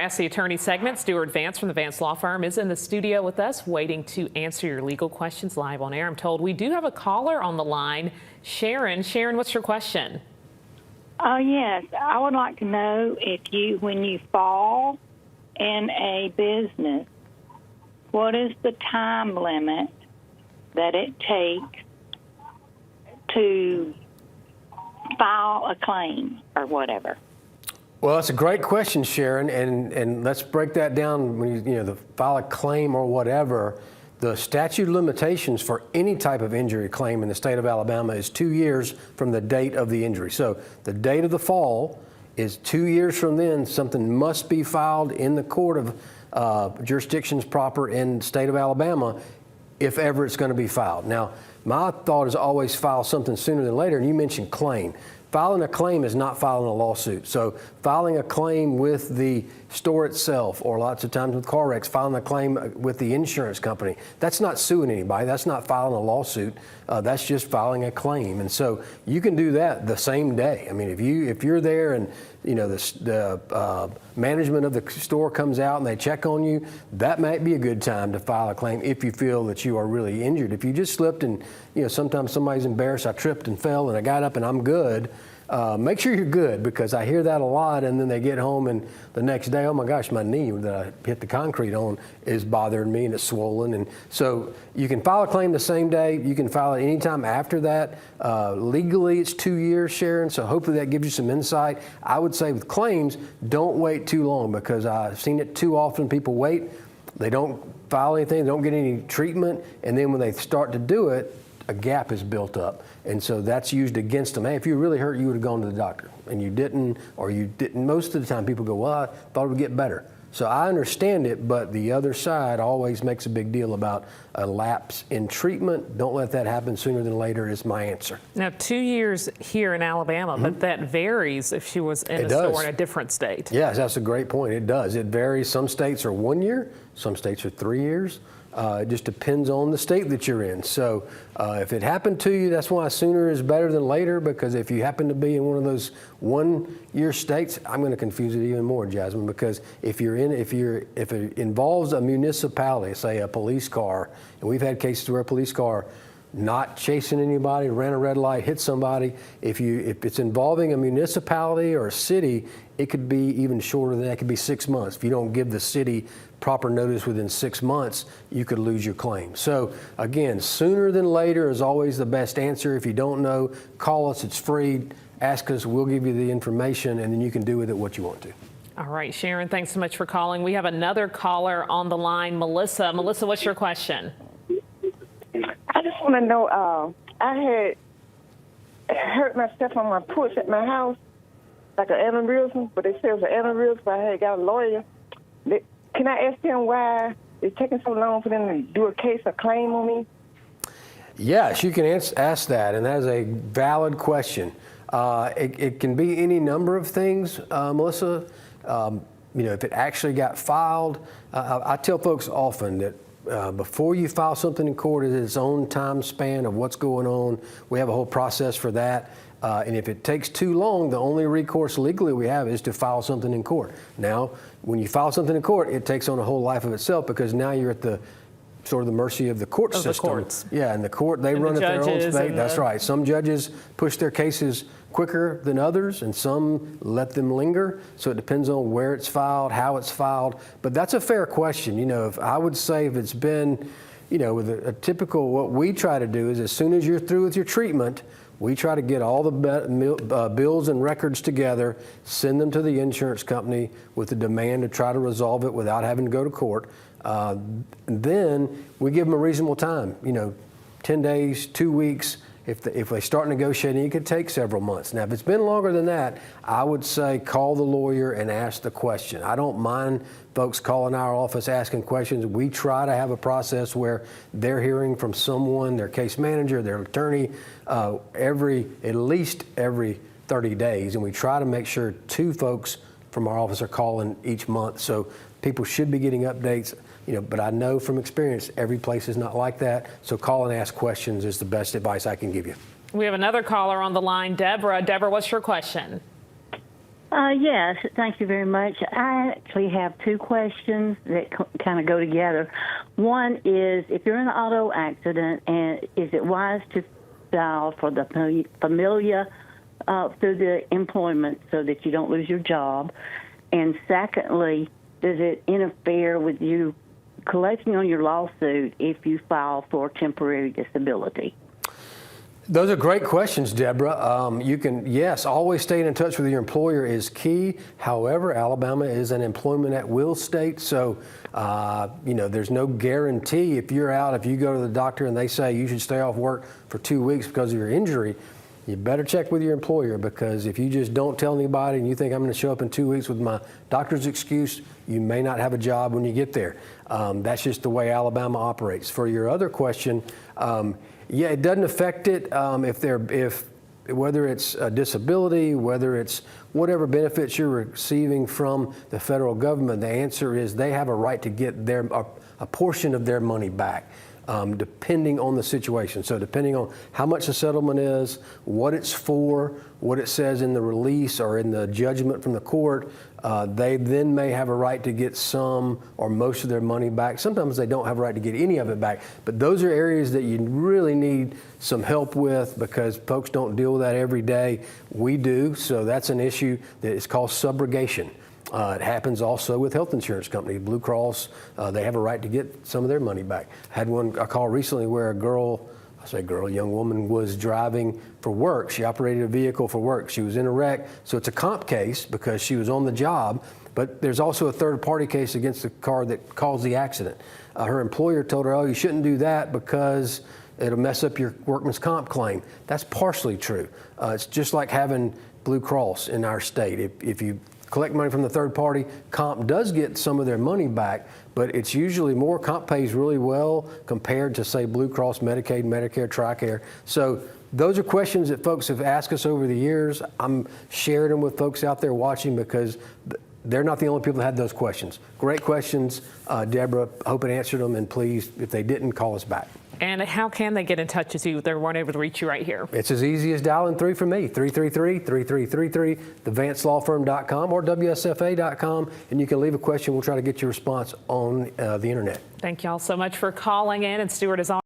Ask the Attorney segment. Stewart Vance from the Vance Law Firm is in the studio with us waiting to answer your legal questions live on air. I'm told we do have a caller on the line. Sharon, what's your question? Yes, I would like to know when you fall in a business, what is the time limit that it takes to file a claim or whatever? Well, that's a great question, Sharon, and let's break that down. When you file a claim or whatever, the statute of limitations for any type of injury claim in the state of Alabama is 2 years from the date of the injury. So the date of the fall is 2 years from then. Something must be filed in the court of jurisdictions proper in the state of Alabama if ever it's going to be filed. Now, my thought is always file something sooner than later, and you mentioned claim. Filing a claim is not filing a lawsuit. So filing a claim with the store itself, or lots of times with car wrecks, filing a claim with the insurance company, that's not suing anybody. That's not filing a lawsuit. That's just filing a claim. And so you can do that the same day. I mean, if you're there and the management of the store comes out and they check on you, that might be a good time to file a claim if you feel that you are really injured. If you just slipped and sometimes somebody's embarrassed, I tripped and fell and I got up and I'm good. Make sure you're good, because I hear that a lot, and then they get home and the next day, oh my gosh, my knee that I hit the concrete on is bothering me and it's swollen. And so you can file a claim the same day. You can file it anytime after that. Legally, it's 2 years, Sharon, so hopefully that gives you some insight. I would say with claims, don't wait too long, because I've seen it too often. People wait, they don't file anything, they don't get any treatment, and then when they start to do it, a gap is built up. And so that's used against them. Hey, if you were really hurt, you would have gone to the doctor, and you didn't, or you didn't. Most of the time people go, well, I thought it would get better. So I understand it, but the other side always makes a big deal about a lapse in treatment. Don't let that happen sooner than later is my answer. Now, 2 years here in Alabama, but that varies if she was in a store in a different state. Yes, that's a great point. It does. It varies. Some states are 1 year. Some states are 3 years. It just depends on the state that you're in. So if it happened to you, that's why sooner is better than later, because if you happen to be in one of those 1 year states, I'm going to confuse it even more, Jasmine, because if it involves a municipality, say a police car, and we've had cases where a police car not chasing anybody, ran a red light, hit somebody. If it's involving a municipality or a city, it could be even shorter than that. It could be 6 months. If you don't give the city proper notice within 6 months, you could lose your claim. So again, sooner than later is always the best answer. If you don't know, call us. It's free. Ask us. We'll give you the information, and then you can do with it what you want to. All right, Sharon, thanks so much for calling. We have another caller on the line, Melissa. Melissa, what's your question? I just want to know, I had hurt myself on my porch at my house, like an aneurysm, but they said it was an aneurysm, but I had got a lawyer. Can I ask them why it's taking so long for them to do a case or claim on me? Yes, you can ask that, and that is a valid question. It can be any number of things, Melissa. If it actually got filed, I tell folks often that before you file something in court, it is its own time span of what's going on. We have a whole process for that. And if it takes too long, the only recourse legally we have is to file something in court. Now, when you file something in court, it takes on a whole life of itself, because now you're at the sort of the mercy of the court system. The courts. Yeah, and the court, they run at their own space. That's right. Some judges push their cases quicker than others, and some let them linger. So it depends on where it's filed, how it's filed. But that's a fair question. If I would say if it's been, with a typical, what we try to do is as soon as you're through with your treatment, we try to get all the bills and records together, send them to the insurance company with the demand to try to resolve it without having to go to court. Then we give them a reasonable time, 10 days, 2 weeks. If they start negotiating, it could take several months. Now, if it's been longer than that, I would say call the lawyer and ask the question. I don't mind folks calling our office asking questions. We try to have a process where they're hearing from someone, their case manager, their attorney, at least every 30 days. And we try to make sure 2 folks from our office are calling each month. So people should be getting updates. But I know from experience, every place is not like that. So call and ask questions is the best advice I can give you. We have another caller on the line, Deborah. Deborah, what's your question? Yes, thank you very much. I actually have two questions that kind of go together. One is, if you're in an auto accident, and is it wise to file for the familia through the employment so that you don't lose your job? And secondly, does it interfere with you collecting on your lawsuit if you file for temporary disability? Those are great questions, Deborah. You can, yes, always staying in touch with your employer is key. However, Alabama is an employment at will state, so there's no guarantee if you're out, if you go to the doctor and they say you should stay off work for 2 weeks because of your injury, you better check with your employer, because if you just don't tell anybody and you think I'm going to show up in 2 weeks with my doctor's excuse, you may not have a job when you get there. That's just the way Alabama operates. For your other question, yeah, it doesn't affect it whether it's a disability, whether it's whatever benefits you're receiving from the federal government. The answer is they have a right to get a portion of their money back, depending on the situation. So depending on how much the settlement is, what it's for, what it says in the release or in the judgment from the court, they then may have a right to get some or most of their money back. Sometimes they don't have a right to get any of it back. But those are areas that you really need some help with, because folks don't deal with that every day. We do, so that's an issue that is called subrogation. It happens also with health insurance companies. Blue Cross, they have a right to get some of their money back. I had a call recently where a young woman was driving for work. She operated a vehicle for work. She was in a wreck. So it's a comp case because she was on the job, but there's also a third party case against the car that caused the accident. Her employer told her, oh, you shouldn't do that because it'll mess up your workman's comp claim. That's partially true. It's just like having Blue Cross in our state. If you collect money from the third party, comp does get some of their money back, but it's usually more. Comp pays really well compared to, say, Blue Cross, Medicaid, Medicare, TRICARE. So those are questions that folks have asked us over the years. I'm sharing them with folks out there watching because they're not the only people that had those questions. Great questions, Deborah. Hope it answered them, and please, if they didn't, call us back. And how can they get in touch with you if they weren't able to reach you right here? It's as easy as dialing 3 for me, 333-3333, thevancelawfirm.com or WSFA.com, and you can leave a question. We'll try to get your response on the internet. Thank you all so much for calling in, and Stewart is on.